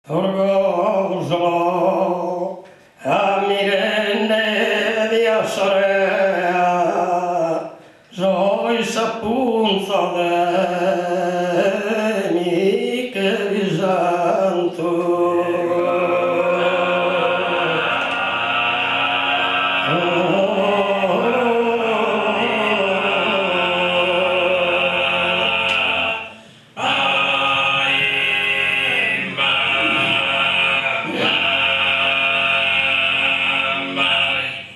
Orgoglio a mi rende di essere soi sapunza de mi che vi sento.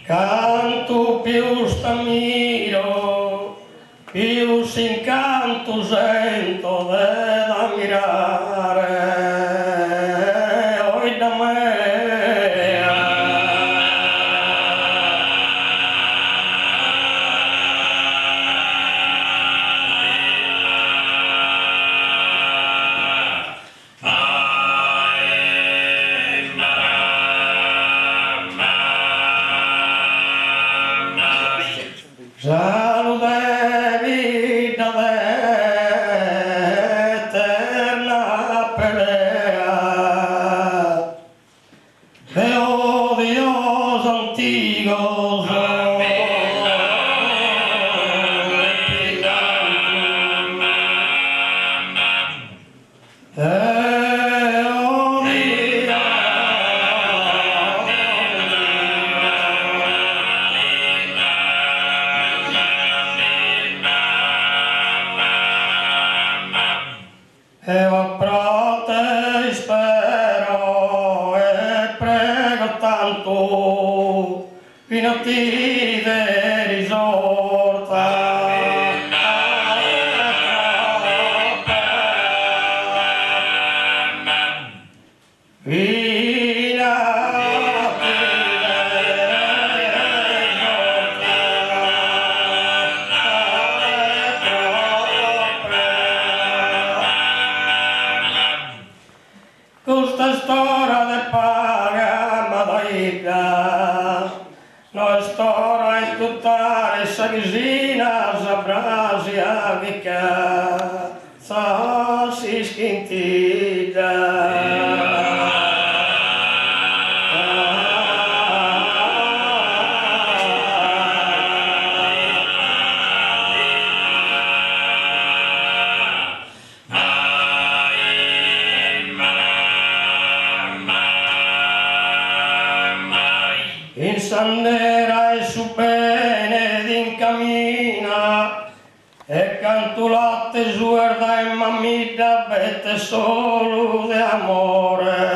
Canto più st'ammiro, più s'incanto sento da mirare, oi da me. Salute vita d'eterna pelea e odios antigos e a prate spero e prego tanto fino a ti de risorta. Questa storia de paga madaica, noi storia in tutta essa vicina, sabrasia vica, sa si schintida. In sandera e su bene d'incamina e cantulate suerda e mamita vete solo de amore.